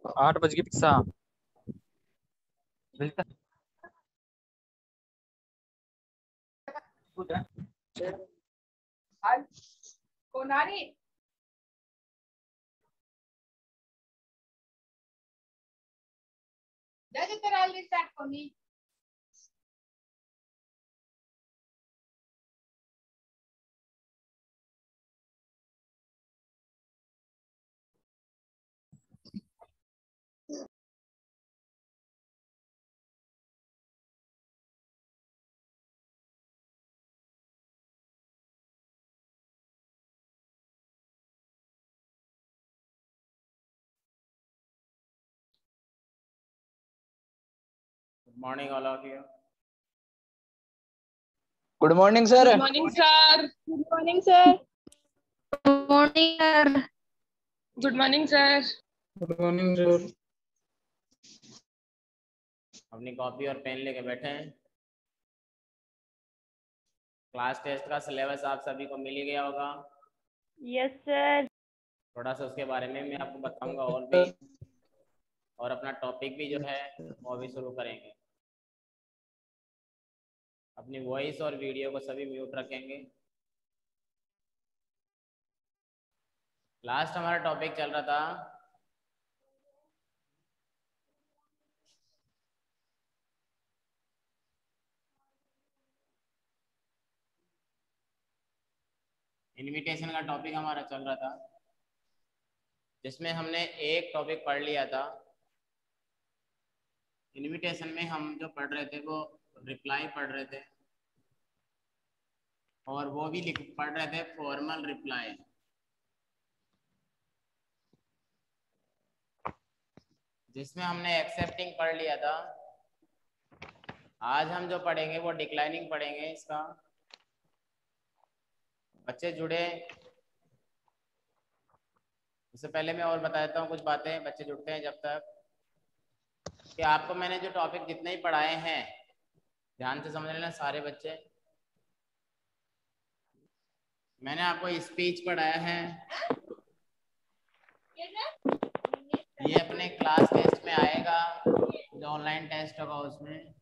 8 बज की पिक्सा कोणारी जैसे तेरा स्टार्ट कोनी Good morning, all of you. Good morning, sir. Good morning, sir. Good morning, sir. Good morning, sir. Good morning, sir. Good morning, sir. अपनी copy और pen लेके बैठे हैं। क्लास टेस्ट का सिलेबस आप सभी को मिल ही गया होगा। Yes, sir. थोड़ा सा उसके बारे में मैं आपको बताऊंगा और भी, और अपना टॉपिक भी जो है वो भी शुरू करेंगे। अपनी वॉइस और वीडियो को सभी म्यूट रखेंगे। लास्ट हमारा टॉपिक चल रहा था इनविटेशन का टॉपिक हमारा चल रहा था, जिसमें हमने एक टॉपिक पढ़ लिया था। इनविटेशन में हम जो पढ़ रहे थे वो रिप्लाई पढ़ रहे थे, और वो भी पढ़ रहे थे फॉर्मल रिप्लाई। जिसमें हमने एक्सेप्टिंग पढ़ लिया था। आज हम जो पढ़ेंगे वो डिक्लाइनिंग पढ़ेंगे। इसका बच्चे जुड़े, उससे पहले मैं और बता देता हूँ कुछ बातें। बच्चे जुड़ते हैं जब तक कि आपको मैंने जो टॉपिक जितने ही पढ़ाए हैं ध्यान से समझ लेना सारे बच्चे। मैंने आपको स्पीच पढ़ाया है, ये अपने क्लास टेस्ट में आएगा, जो ऑनलाइन टेस्ट होगा उसमें।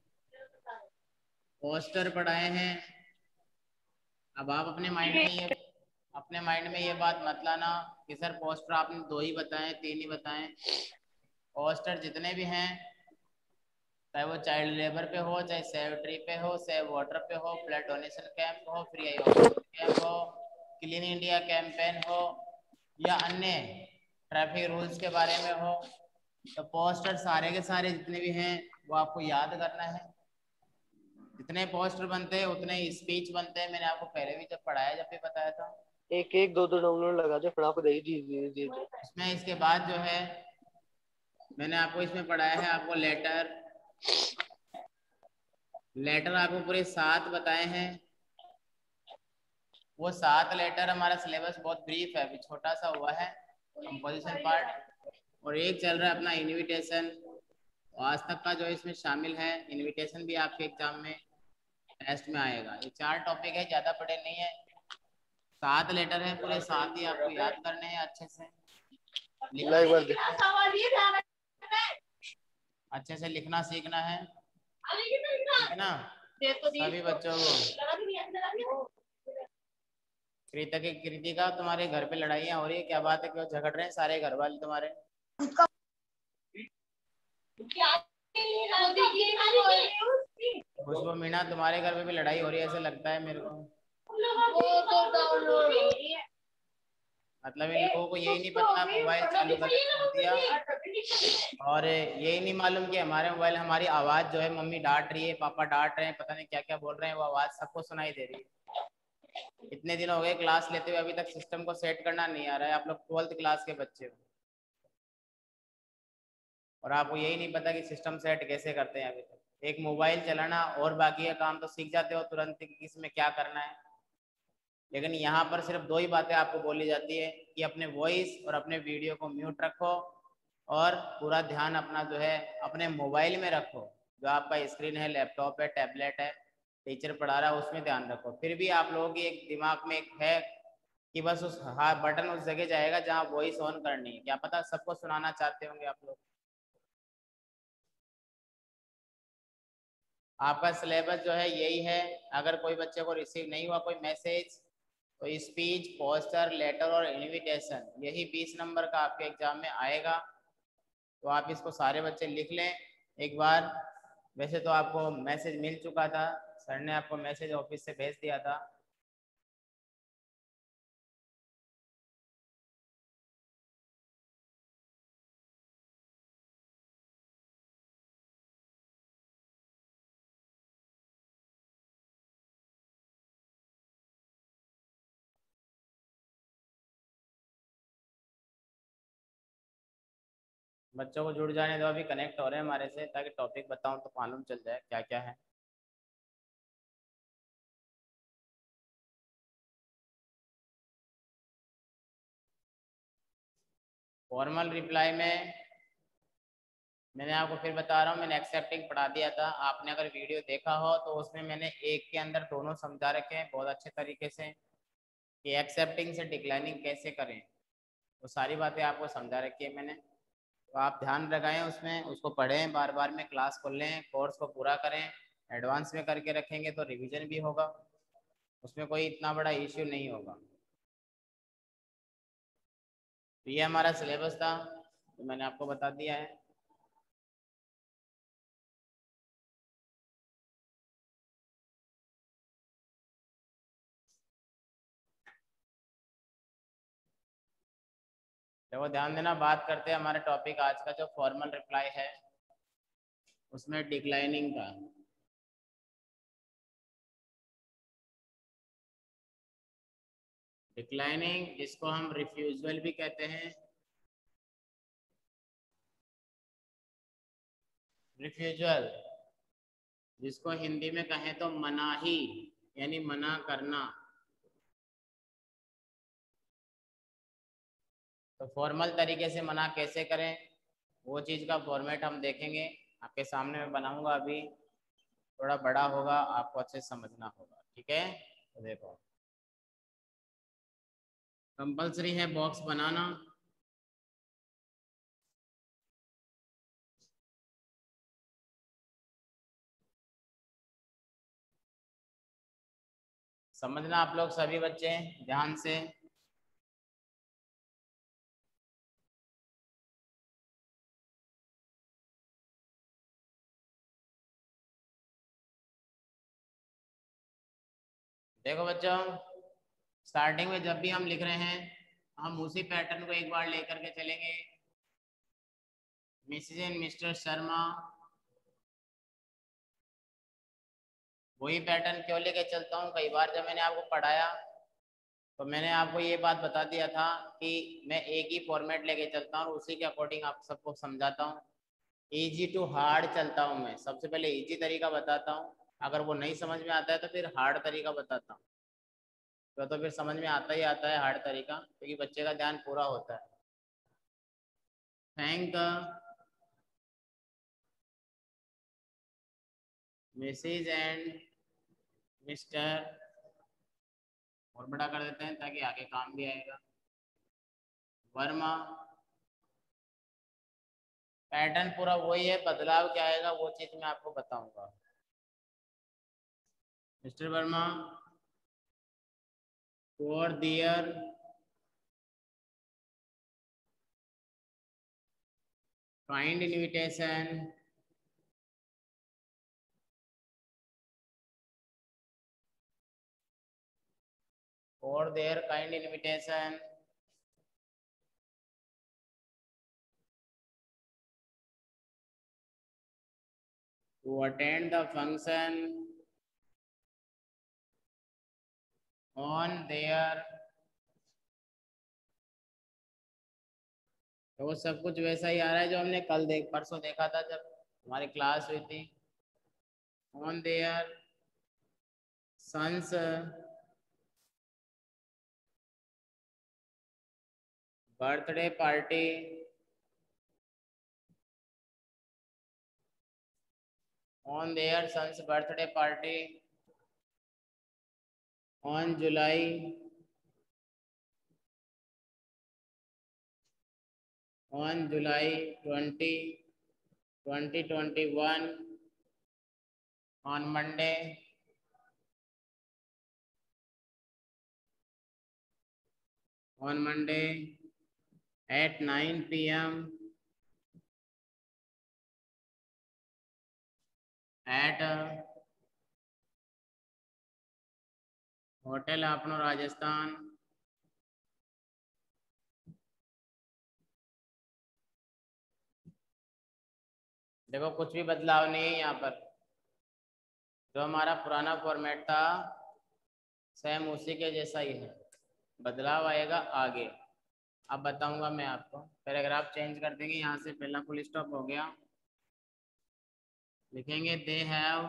पोस्टर पढ़ाए हैं। अब आप अपने माइंड में ये बात मत लाना कि सर पोस्टर आपने 2 ही बताए, 3 ही बताए। पोस्टर जितने भी हैं, चाहे वो चाइल्ड लेबर पे हो, चाहे सेव ट्री पे हो, सेव वाटर पे हो, ब्लड डोनेशन कैंप हो, फ्री आई ऑक्सीजन कैंप हो, क्लीन इंडिया कैंपेन हो, या अन्य ट्रैफिक रूल्स के बारे में हो, तो पोस्टर सारे के सारे जितने भी हैं वो आपको याद करना है। जितने पोस्टर बनते हैं उतने स्पीच बनते हैं। मैंने आपको पहले भी जब पढ़ाया, जब भी बताया था। एक एक दो डाउनलोड लगा दे, फिर आपको दे जी। इसमें इसके बाद जो है मैंने आपको इसमें पढ़ाया है, आपको लेटर आपको पूरे 7 बताए हैं। वो 7 लेटर, हमारा सिलेबस बहुत ब्रीफ है, अभी छोटा सा हुआ है, कंपोजिशन पार्ट। और एक चल रहा है अपना इनविटेशन। आज तक का जो इसमें शामिल है, इनविटेशन भी आपके एग्जाम में टेस्ट में आएगा। ये 4 टॉपिक है, ज्यादा बड़े नहीं है। 7 लेटर है, पूरे 7 ही आपको याद करने हैं अच्छे से। अच्छे से लिखना सीखना है, ठीक ना सभी बच्चों को। कृतिका तुम्हारे घर पे लड़ाइयाँ हो रही है, क्या बात है, क्यों झगड़ रहे हैं सारे घर वाले तुम्हारे? खुशबू मीना, तुम्हारे घर पे भी लड़ाई हो रही है ऐसे लगता है मेरे को। मतलब इन लोगों को यही नहीं पता मोबाइल चालू करके छोड़ दिया, और यही नहीं मालूम कि हमारे मोबाइल हमारी आवाज जो है मम्मी डांट रही है, पापा डांट रहे हैं, पता नहीं क्या क्या बोल रहे हैं, वो आवाज सबको सुनाई दे रही है। इतने दिन हो गए क्लास लेते हुए, अभी तक सिस्टम को सेट करना नहीं आ रहा है। आप लोग 12th क्लास के बच्चे हो और आपको यही नहीं पता कि सिस्टम सेट कैसे करते हैं। अभी तक एक मोबाइल चलाना और बाकी का काम तो सीख जाते हो तुरंत कि किसमें क्या करना है, लेकिन यहाँ पर सिर्फ 2 ही बातें आपको बोली जाती है कि अपने वॉइस और अपने वीडियो को म्यूट रखो, और पूरा ध्यान अपना जो है अपने मोबाइल में रखो। जो आपका स्क्रीन है, लैपटॉप है, टैबलेट है, टीचर पढ़ा रहा है, उसमें ध्यान रखो। फिर भी आप लोगों की एक दिमाग में एक है कि बस उस हाँ बटन उस जगह जाएगा जहाँ वॉइस ऑन करनी है। क्या पता सबको सुनाना चाहते होंगे आप लोग। आपका सिलेबस जो है यही है। अगर कोई बच्चे को रिसीव नहीं हुआ कोई मैसेज तो स्पीच, पोस्टर, लेटर और इनविटेशन, यही 20 नंबर का आपके एग्जाम में आएगा। तो आप इसको सारे बच्चे लिख लें एक बार। वैसे तो आपको मैसेज मिल चुका था, सर ने आपको मैसेज ऑफिस से भेज दिया था। बच्चों को जुड़ जाने दो, अभी कनेक्ट हो रहे हैं हमारे से, ताकि टॉपिक बताऊं तो मालूम चल जाए क्या क्या है। फॉर्मल रिप्लाई में मैंने आपको फिर बता रहा हूँ, मैंने एक्सेप्टिंग पढ़ा दिया था। आपने अगर वीडियो देखा हो तो उसमें मैंने एक के अंदर दोनों समझा रखे हैं बहुत अच्छे तरीके से, कि एक्सेप्टिंग से डिक्लाइनिंग कैसे करें। वो सारी बातें आपको समझा रखी है मैंने। तो आप ध्यान लगाएं उसमें, उसको पढ़ें, बार बार में क्लास खोल लें, कोर्स को पूरा करें। एडवांस में करके रखेंगे तो रिवीजन भी होगा, उसमें कोई इतना बड़ा इश्यू नहीं होगा। तो ये हमारा सिलेबस था, तो मैंने आपको बता दिया है। देखो ध्यान देना, बात करते हैं हमारे टॉपिक आज का जो फॉर्मल रिप्लाई है उसमें डिक्लाइनिंग का। डिक्लाइनिंग जिसको हम रिफ्यूजल भी कहते हैं, रिफ्यूजल जिसको हिंदी में कहें तो मनाही, यानी मना करना। तो फॉर्मल तरीके से मना कैसे करें, वो चीज़ का फॉर्मेट हम देखेंगे। आपके सामने मैं बनाऊंगा, अभी थोड़ा बड़ा होगा, आपको अच्छे से समझना होगा, ठीक है। तो देखो, कंपल्सरी है बॉक्स बनाना। समझना आप लोग सभी बच्चे ध्यान से। देखो बच्चों, स्टार्टिंग में जब भी हम लिख रहे हैं हम उसी पैटर्न को एक बार लेकर के चलेंगे। मिसेज एंड मिस्टर शर्मा, वही पैटर्न क्यों लेके चलता हूँ, कई बार जब मैंने आपको पढ़ाया तो मैंने आपको ये बात बता दिया था कि मैं एक ही फॉर्मेट लेके चलता हूँ और उसी के अकॉर्डिंग आप सबको समझाता हूँ। इजी टू हार्ड चलता हूँ मैं, सबसे पहले इजी तरीका बताता हूँ, अगर वो नहीं समझ में आता है तो फिर हार्ड तरीका बताता हूँ। तो फिर समझ में आता ही आता है हार्ड तरीका, क्योंकि बच्चे का ध्यान पूरा होता है। थैंक मिसेज एंड मिस्टर, और बड़ा कर देते हैं ताकि आगे काम भी आएगा, वर्मा। पैटर्न पूरा वही है, बदलाव क्या आएगा वो चीज मैं आपको बताऊंगा। Mister Verma for their kind invitation for their kind invitation to attend the function on their। तो वो सब कुछ वैसा ही आ रहा है जो हमने कल परसों देखा था जब हमारी क्लास हुई थी। on their sons birthday party on their son's birthday party on July on July 20, 2021 on Monday at 9 p.m. at Hotel Apno Rajasthan. देखो कुछ भी बदलाव नहीं है यहाँ पर, जो हमारा पुराना फॉर्मेट था सेम उसी के जैसा ही है, बदलाव आएगा आगे। अब बताऊंगा मैं आपको। पैराग्राफ चेंज कर देंगे, यहाँ से पहला फुल स्टॉप हो गया, लिखेंगे they have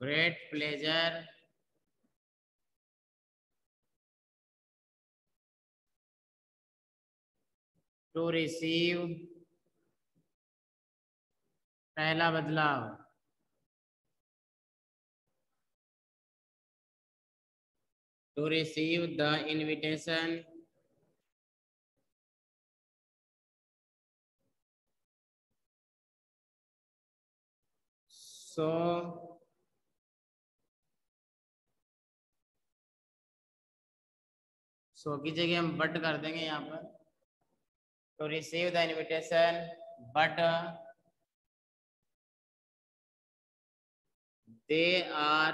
great pleasure to receive, पहला बदलाव, to receive the invitation so की जगह हम बट कर देंगे यहाँ पर, to receive the invitation but they are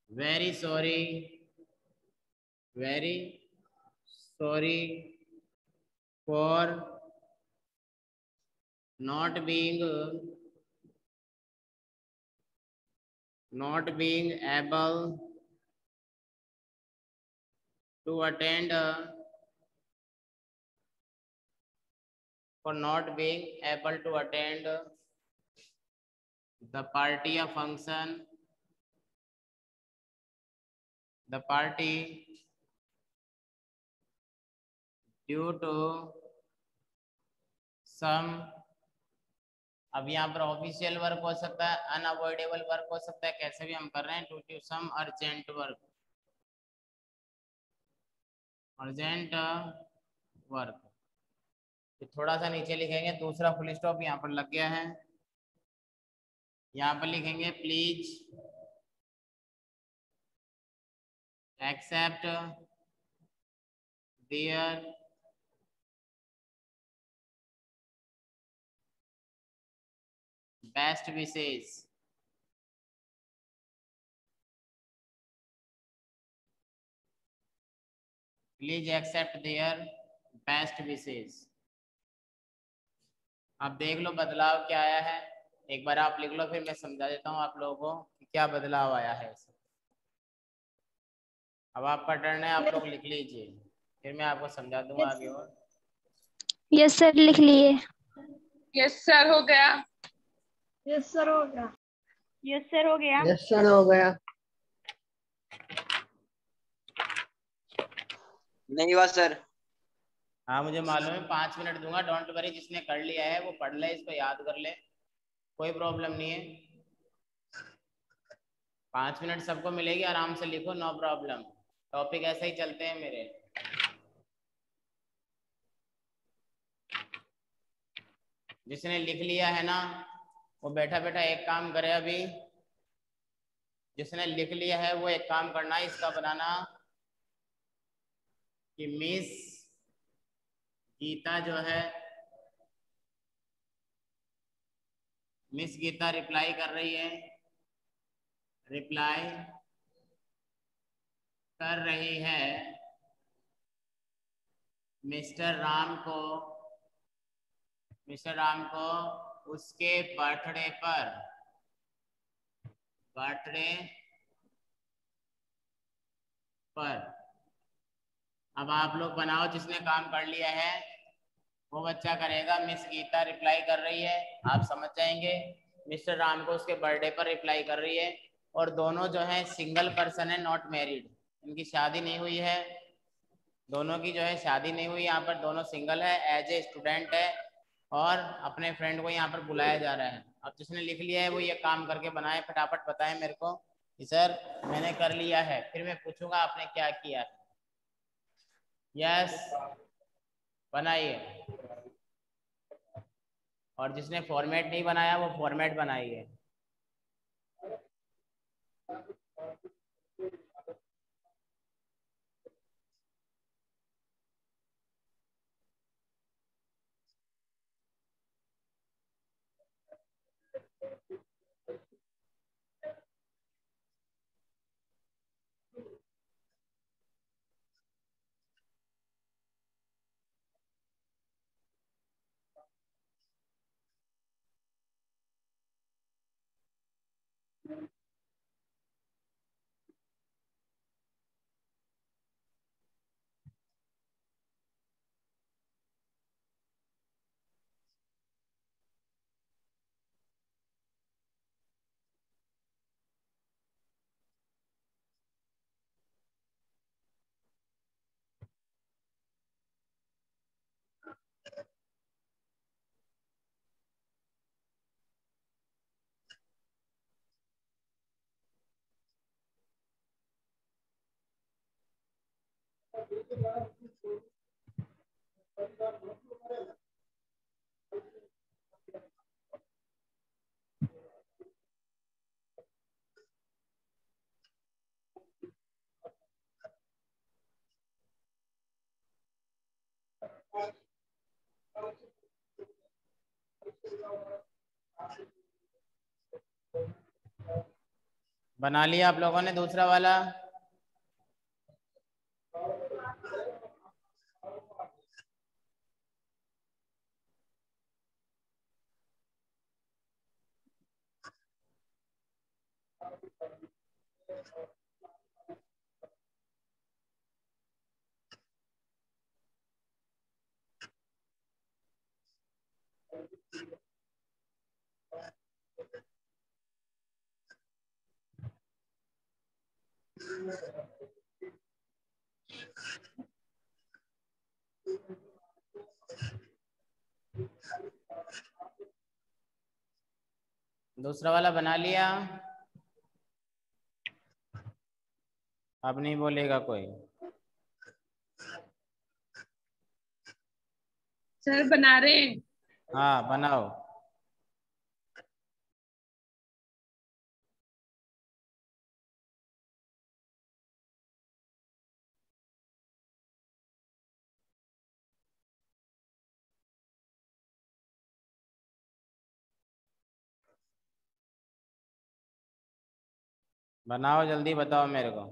very sorry for not being able to attend the party due to some, अब यहाँ पर ऑफिशियल वर्क हो सकता है, अनअवॉइडेबल वर्क हो सकता है, कैसे भी हम कर रहे हैं, due to some urgent work. तो थोड़ा सा नीचे लिखेंगे, दूसरा फुल स्टॉप यहाँ पर लग गया है, यहाँ पर लिखेंगे please accept their best wishes, please accept their best wishes. आप देख लो बदलाव क्या आया है, एक बार आप लिख लो, फिर मैं समझा देता हूँ आप लोगों को कि क्या बदलाव आया है। अब आपका टर्न है, आप लोग लिख लीजिए, फिर मैं आपको समझा दूंगा आगे और। यस सर, लिख लिए। यस सर, हो गया। यस सर, हो गया। यस सर, हो गया। यस सर, हो गया। नहीं हुआ सर। हाँ मुझे मालूम है, 5 मिनट दूंगा, डोंट वरी, जिसने कर लिया है वो पढ़ ले, इसको याद कर ले, कोई प्रॉब्लम नहीं है। 5 मिनट सबको मिलेगी, आराम से लिखो, नो प्रॉब्लम, टॉपिक ऐसे ही चलते हैं मेरे। जिसने लिख लिया है ना वो बैठा बैठा एक काम करे, अभी जिसने लिख लिया है वो एक काम करना है, इसका बनाना कि मिस गीता जो है, मिस गीता रिप्लाई कर रही है, रिप्लाई कर रही है मिस्टर राम को उसके बर्थडे पर। अब आप लोग बनाओ, जिसने काम कर लिया है वो बच्चा करेगा, मिस गीता रिप्लाई कर रही है, आप समझ जाएंगे, मिस्टर राम को उसके बर्थडे पर रिप्लाई कर रही है, और दोनों जो है सिंगल पर्सन है, नॉट मैरिड, इनकी शादी नहीं हुई है, दोनों की जो है शादी नहीं हुई, यहाँ पर दोनों सिंगल है, एज ए स्टूडेंट है, और अपने फ्रेंड को यहाँ पर बुलाया जा रहा है। अब जिसने लिख लिया है वो ये काम करके बनाए, फटाफट बताएं मेरे को कि सर मैंने कर लिया है, फिर मैं पूछूंगा आपने क्या किया है। यस, बनाइए। और जिसने फॉर्मेट नहीं बनाया वो फॉर्मेट बनाइए। बना लिया आप लोगों ने दूसरा वाला? दूसरा वाला बना लिया? अब नहीं बोलेगा कोई? सर बना रहे हैं। हाँ बनाओ। बनाओ जल्दी, बताओ मेरे को।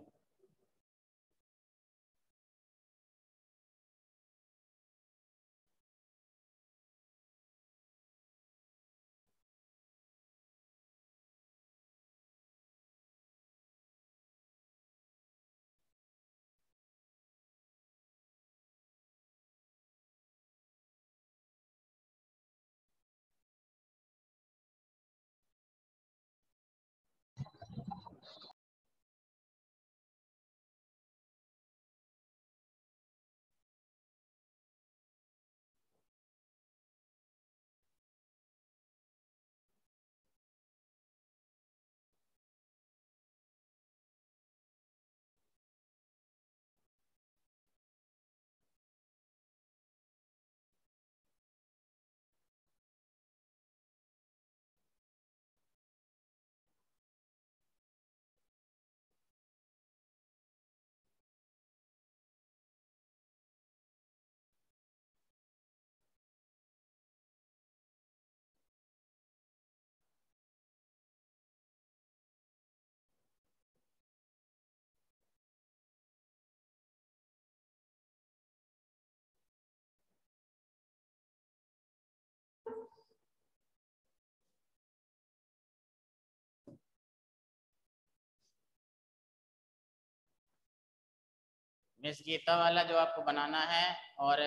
मिस गीता वाला जो आपको बनाना है, और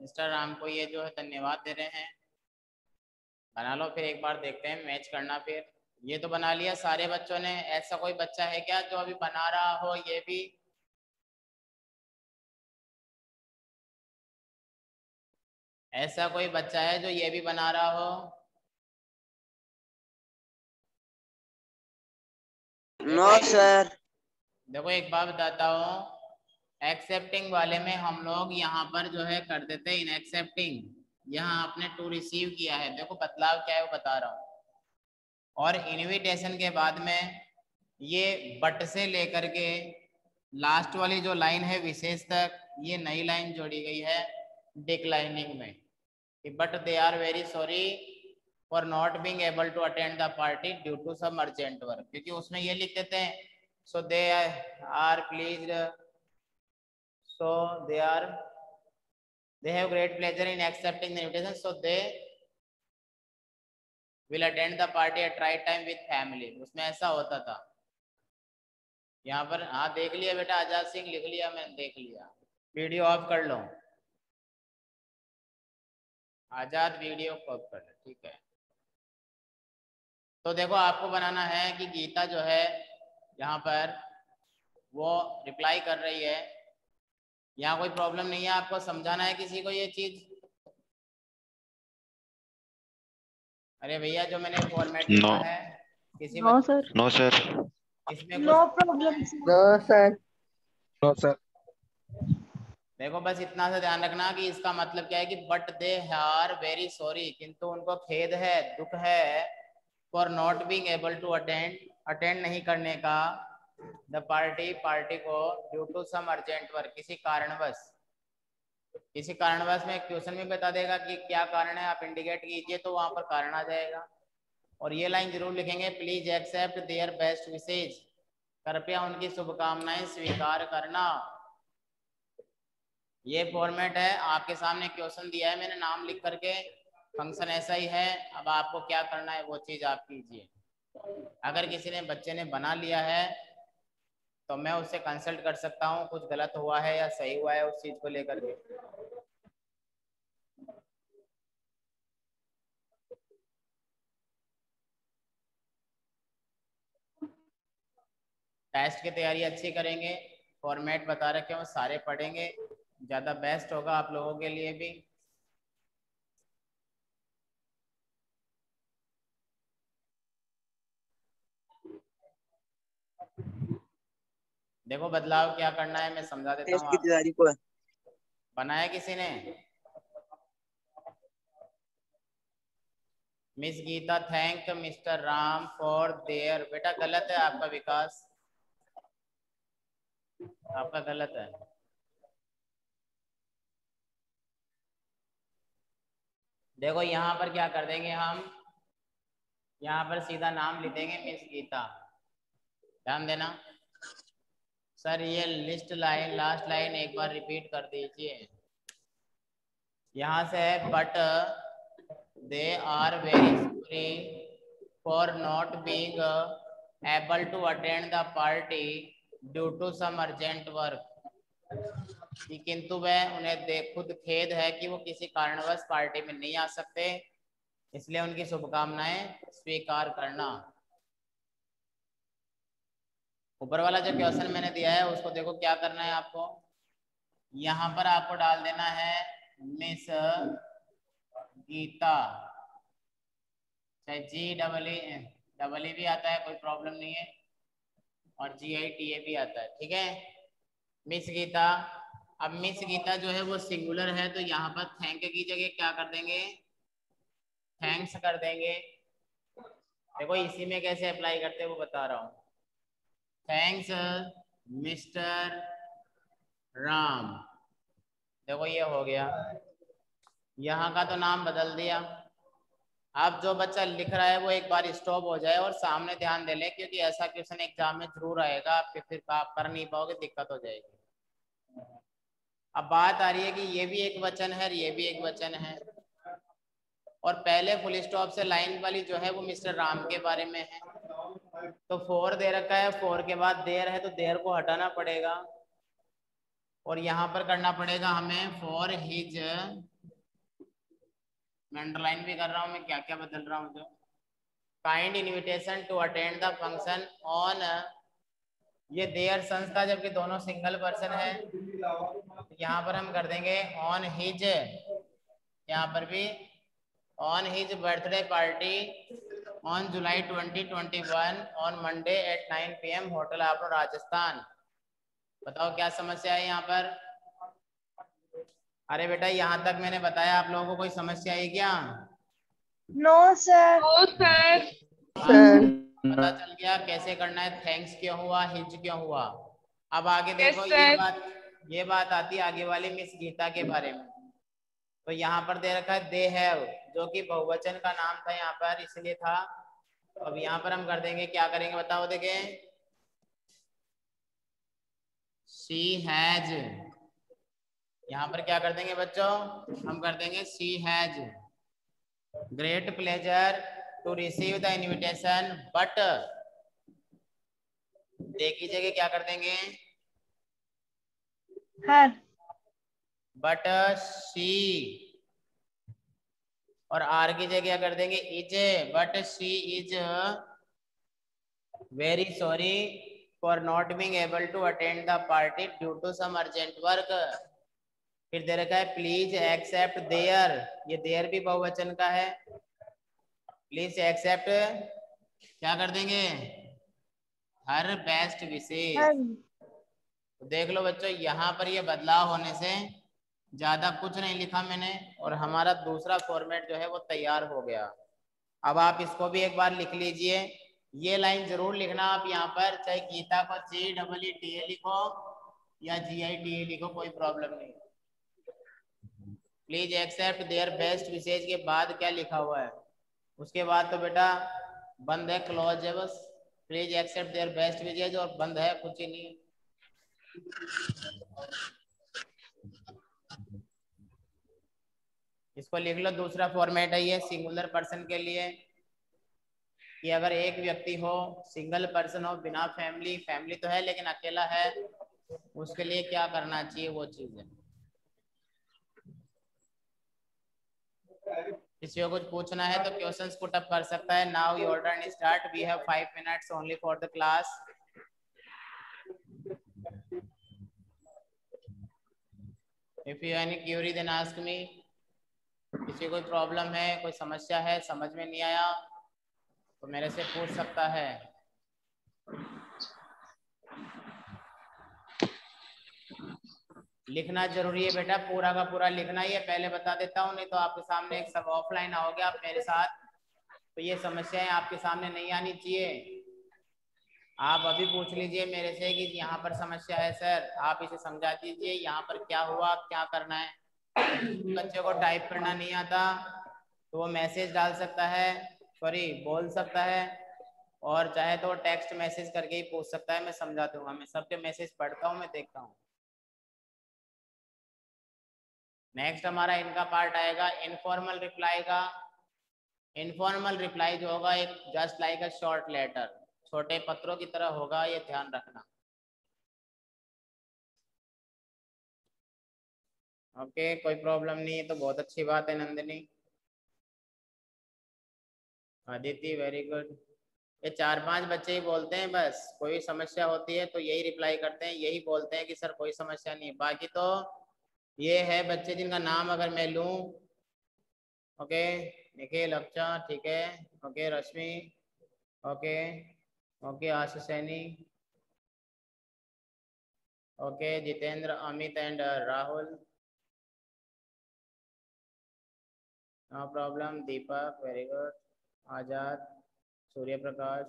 मिस्टर राम को ये जो है धन्यवाद दे रहे हैं। बना लो, फिर एक बार देखते हैं, मैच करना। फिर ये तो बना लिया सारे बच्चों ने। ऐसा कोई बच्चा है क्या जो अभी बना रहा हो ये भी? ऐसा कोई बच्चा है जो ये भी बना रहा हो? No sir. देखो एक बात बताता हूँ, एक्सेप्टिंग वाले में हम लोग यहाँ पर जो है कर देते हैं इन एक्सेप्टिंग। यहाँ आपने टू रिसीव किया है, देखो बदलाव क्या है वो बता रहा हूँ। और इनविटेशन के बाद में ये बट से लेकर के लास्ट वाली जो लाइन है विशेष तक, ये नई लाइन जोड़ी गई है डिक्लाइनिंग में, but they are very sorry for not being able to attend the party due to some urgent work, क्योंकि उसमें ये लिख देते हैं so they are please, so they have great pleasure in accepting the invitation, so they will attend the party at right time with family। उसमें ऐसा होता था। यहाँ पर हाँ देख लिया बेटा, आजाद सिंह लिख लिया, मैंने देख लिया। वीडियो ऑफ कर लो आजाद, वीडियो ऑफ कर लो, ठीक है। तो देखो आपको बनाना है कि गीता जो है यहाँ पर वो रिप्लाई कर रही है, यहाँ कोई प्रॉब्लम नहीं है, आपको समझाना है किसी को ये चीज। अरे भैया जो मैंने फॉर्मेट लिखा है किसी नो सर। No sir. इसमें नो कुछ problem no sir. No sir. देखो बस इतना सा ध्यान रखना कि इसका मतलब क्या है कि but they are very sorry, किंतु उनको खेद है, दुख है, for not being able to attend नहीं करने का, द पार्टी को due to some urgent work, किसी कारणवश। किसी कारणवश में क्वेश्चन में बता देगा कि क्या कारण है, आप इंडिकेट कीजिए तो वहां पर कारण आ जाएगा। और ये लाइन जरूर लिखेंगे, please accept their best wishes, कृपया उनकी शुभकामनाएं स्वीकार करना। ये फॉर्मेट है, आपके सामने क्वेश्चन दिया है मैंने नाम लिख करके, फंक्शन ऐसा ही है। अब आपको क्या करना है वो चीज आप कीजिए। अगर किसी ने बच्चे ने बना लिया है तो मैं उससे कंसल्ट कर सकता हूँ कुछ गलत हुआ है या सही हुआ है उस चीज को लेकर के। टेस्ट की तैयारी अच्छी करेंगे, फॉर्मेट बता रखे हो सारे पढ़ेंगे, ज़्यादा बेस्ट होगा आप लोगों के लिए भी। देखो बदलाव क्या करना है मैं समझा देता टेस्ट हूँ की आपको। तैयारी को बनाया किसी ने? Miss Geeta thank mister Ram for their, बेटा गलत है आपका विकास, आपका गलत है। देखो यहाँ पर क्या कर देंगे हम, यहाँ पर सीधा नाम लिख देंगे मिस गीता। ध्यान देना सर, ये लिस्ट लाइन लास्ट लाइन एक बार रिपीट कर दीजिए। यहाँ से है but they are very sorry for not being able to attend the party due to some urgent work, किंतु वह उन्हें खुद खेद है कि वो किसी कारणवश पार्टी में नहीं आ सकते, इसलिए उनकी शुभकामनाएं स्वीकार करना। ऊपर वाला जो क्वेश्चन मैंने दिया है उसको देखो क्या करना है आपको, यहाँ पर आपको डाल देना है मिस गीता, चाहे GEE भी आता है कोई प्रॉब्लम नहीं है, और GITA भी आता है, ठीक है। मिस गीता, अब मिस गीता जो है वो सिंगुलर है तो यहाँ पर थैंक की जगह क्या कर देंगे, थैंक्स कर देंगे। देखो इसी में कैसे अप्लाई करते हैं वो बता रहा हूँ। थैंक्स मिस्टर राम, देखो ये हो गया, यहाँ का तो नाम बदल दिया। अब जो बच्चा लिख रहा है वो एक बार स्टॉप हो जाए और सामने ध्यान दे ले, क्योंकि ऐसा क्वेश्चन एग्जाम में जरूर आएगा, आपके फिर आप कर नहीं पाओगे, दिक्कत हो जाएगी। अब बात आ रही है कि ये भी एक वचन है और ये भी एक वचन है, और पहले फुल स्टॉप से लाइन वाली जो है वो मिस्टर राम के बारे में है, तो फॉर दे रखा है, फॉर के बाद देर है तो देर को हटाना पड़ेगा, और यहाँ पर करना पड़ेगा हमें फॉर हिज, मैं अंडरलाइन भी कर रहा हूँ मैं क्या क्या बदल रहा हूँ, जो kind invitation to attend the function on, ये देयर संस्था जबकि दोनों सिंगल पर्सन है, तो यहाँ पर हम कर देंगे ऑन हिज, यहाँ पर भी on his birthday party on July 2021 on Monday at 9 PM hotel Aapno Rajasthan. बताओ क्या समस्या है यहाँ पर? अरे बेटा यहाँ तक मैंने बताया, आप लोगों को कोई समस्या है क्या? No sir. Oh sir. Sir पता चल गया कैसे करना है, थैंक्स क्यों हुआ, हिज क्यों हुआ। अब आगे देखो, Yes, ये बात आती है आगे वाली मिस गीता के बारे में। तो यहाँ पर दे रखा है दे हैव, जो कि बहुवचन का नाम था यहाँ पर, इसलिए था। तो अब यहाँ पर हम कर देंगे, क्या करेंगे बताओ, देखें, शी हैज। यहाँ पर क्या कर देंगे बच्चों, हम कर देंगे she has great pleasure to receive the invitation but, they की जगह क्या कर देंगे, हर। बट शी, और आर की जगह क्या कर देंगे, is, but she is very sorry for not being able to attend the party due to some urgent work. फिर दे रखा है प्लीज एक्सेप्ट देयर, ये देयर भी बहुवचन का है। प्लीज एक्सेप्ट क्या कर देंगे, हर बेस्ट विशेष। तो देख लो बच्चों, यहाँ पर ये बदलाव होने से ज्यादा कुछ नहीं लिखा मैंने, और हमारा दूसरा फॉर्मेट जो है वो तैयार हो गया। अब आप इसको भी एक बार लिख लीजिए, ये लाइन जरूर लिखना आप यहाँ पर, चाहे गीता को GEETA लिखो या GITA लिखो, कोई प्रॉब्लम नहीं। प्लीज एक्सेप्ट देयर बेस्ट विशेष के बाद क्या लिखा हुआ है, उसके बाद तो बेटा बंद है, क्लोज है बस। प्लीज एक्सेप्ट देयर बेस्ट विशेष और बंद है, कुछ ही नहीं। इसको लिख लो, दूसरा फॉर्मेट है ये सिंगुलर पर्सन के लिए, कि अगर एक व्यक्ति हो, सिंगल पर्सन हो, बिना फैमिली, फैमिली तो है लेकिन अकेला है, उसके लिए क्या करना चाहिए वो चीज है। किसी को कुछ पूछना है तो क्वेश्चंस पुट अप कर सकता है। Now your turn start, we have 5 minutes only for the class. If you any query then ask me. किसी कोई प्रॉब्लम है, कोई समस्या है, समझ में नहीं आया तो मेरे से पूछ सकता है। लिखना जरूरी है बेटा, पूरा का पूरा लिखना ही है, पहले बता देता हूँ, नहीं तो आपके सामने एक सब ऑफलाइन आओगे आप मेरे साथ तो ये समस्याएं आपके सामने नहीं आनी चाहिए। आप अभी पूछ लीजिए मेरे से कि यहाँ पर समस्या है सर, आप इसे समझा दीजिए, यहाँ पर क्या हुआ, क्या करना है। बच्चे को टाइप करना नहीं आता तो वो मैसेज डाल सकता है, सॉरी बोल सकता है, और चाहे तो टेक्स्ट मैसेज करके ही पूछ सकता है, मैं समझा दूंगा। मैं सबके मैसेज पढ़ता हूँ, मैं देखता हूँ। नेक्स्ट हमारा इनका पार्ट आएगा इनफॉर्मल रिप्लाई का। इनफॉर्मल रिप्लाई जो होगा एक just like a short letter, छोटे पत्रों की तरह होगा, ये ध्यान रखना। ओके, कोई प्रॉब्लम नहीं है तो बहुत अच्छी बात है। Nandini, Aditi, very good. ये 4-5 बच्चे ही बोलते हैं बस, कोई समस्या होती है तो यही रिप्लाई करते हैं, यही बोलते हैं कि सर कोई समस्या नहीं है। बाकी तो ये है बच्चे जिनका नाम अगर मैं लूँ, ओके, निखिल, अक्षा, ठीक है, okay, Rashmi, okay, okay, Ashish Saini, okay, Jitendra, Amit and Rahul, no problem, Deepak, very good, Azad, Surya Prakash,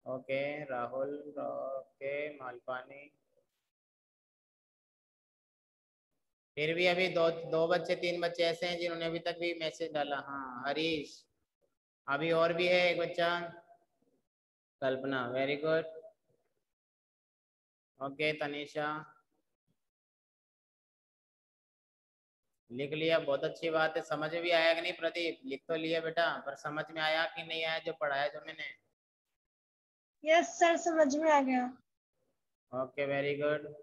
okay, Rahul, okay, Malpani. फिर भी अभी दो बच्चे 3 बच्चे ऐसे हैं जिन्होंने अभी तक भी मैसेज डाला। हाँ, हरीश, अभी और भी है एक बच्चा, कल्पना, वेरी गुड, ओके, तनीषा, लिख लिया, बहुत अच्छी बात है। समझ में भी आया कि नहीं प्रदीप? लिख तो लिया बेटा, पर समझ में आया कि नहीं आया जो पढ़ाया जो मैंने? यस सर, समझ में आ गया। Okay, very good.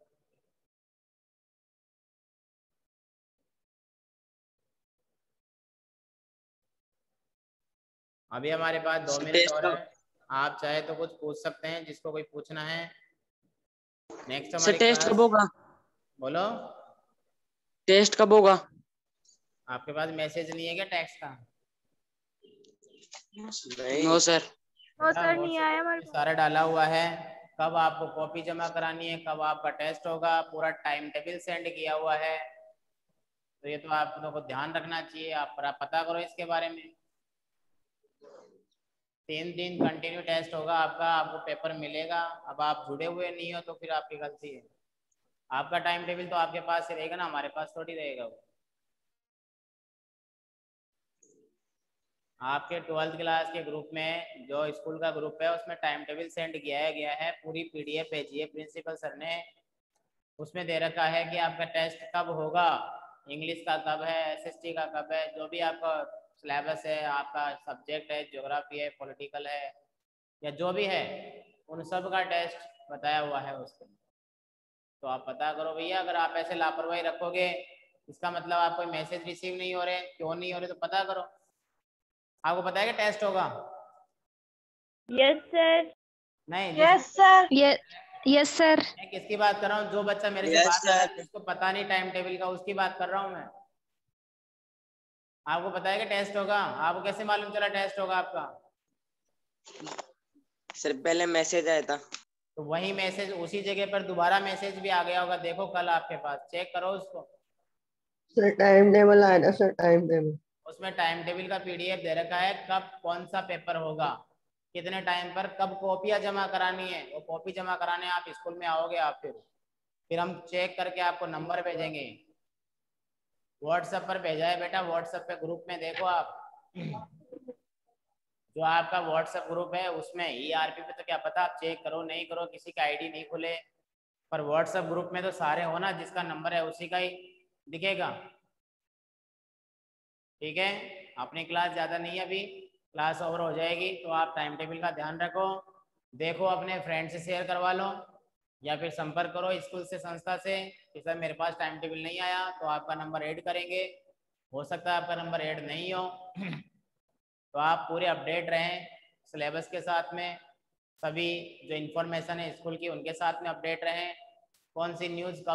अभी हमारे पास 2 मिनट और है, आप चाहे तो कुछ पूछ सकते हैं जिसको कोई पूछना है। नेक्स्ट हमारी टेस्ट क्लास, कब होगा? बोलो, टेस्ट कब होगा? आपके पास मैसेज नहीं है क्या टैक्स का? No sir. नो सर, नहीं आया हमारे पास। सारा डाला हुआ है, कब आपको कॉपी जमा करानी है, कब आपका टेस्ट होगा, पूरा टाइम टेबल सेंड किया हुआ है। तो ये तो आप लोगों को ध्यान रखना चाहिए, आप पता करो इसके बारे में। 3 दिन कंटिन्यू टेस्ट होगा आपका, आपको पेपर मिलेगा। अब आप जुड़े हुए नहीं हो तो फिर आपकी गलती है। आपका टाइम टेबल तो आपके पास ही रहेगा ना, हमारे पास थोड़ी रहेगा वो। आपके 12th क्लास के ग्रुप में, जो स्कूल का ग्रुप है, उसमें टाइम टेबल सेंड किया गया है, पूरी PDF भेजी है प्रिंसिपल सर ने। उसमें दे रखा है कि आपका टेस्ट कब होगा, इंग्लिश का कब है, SST का कब है, जो भी आपका सिलेबस है, आपका सब्जेक्ट है, ज्योग्राफी है, पॉलिटिकल है, या जो भी है, उन सब का टेस्ट बताया हुआ है उसमें। तो आप पता करो भैया, अगर आप ऐसे लापरवाही रखोगे, इसका मतलब आप कोई मैसेज रिसीव नहीं हो रहे, क्यों नहीं हो रहे, तो पता करो। आपको पता है कि टेस्ट होगा? Yes sir. नहीं, यस सर। Yes sir. मैं किसकी बात कर रहा हूँ? जो बच्चा मेरे से Yes, बात कर रहा है, sir. जिसको पता नहीं टाइम टेबल का, उसकी बात कर रहा हूँ मैं। आपको पता है कि टेस्ट होगा? आपको कैसे मालूम चला टेस्ट होगा आपका? सर पहले मैसेज आया था। तो वही मैसेज उसी जगह पर दोबारा मैसेज भी आ गया होगा, देखो कल आपके पास, चेक करो उसको। सर टाइम टेबल आया था सर, टाइम टेबल। उसमें टाइम टेबल का PDF दे रखा है, कब कौन सा पेपर होगा, कितने टाइम पर, कब कॉपियां जमा करानी है। वो कॉपी जमा कराने आप स्कूल में आओगे, आप फिर हम चेक करके आपको नंबर भेजेंगे। व्हाट्सएप पर भेजा है बेटा, व्हाट्सएप पे ग्रुप में देखो आप। जो आपका व्हाट्सएप ग्रुप है उसमें ERP पे तो क्या पता, आप चेक करो नहीं करो, किसी का ID नहीं खुले, पर व्हाट्सएप ग्रुप में तो सारे हो ना, जिसका नंबर है उसी का ही दिखेगा। ठीक है, अपनी क्लास ज़्यादा नहीं है अभी, क्लास ओवर हो जाएगी, तो आप टाइम टेबल का ध्यान रखो, देखो, अपने फ्रेंड से शेयर करवा लो, या फिर संपर्क करो स्कूल से, संस्था से, कि सर मेरे पास टाइम टेबल नहीं आया, तो आपका नंबर ऐड करेंगे। हो सकता है आपका नंबर ऐड नहीं हो। तो आप पूरे अपडेट रहें सिलेबस के साथ में, सभी जो इन्फॉर्मेशन है स्कूल की उनके साथ में अपडेट रहें, कौन सी न्यूज़ कब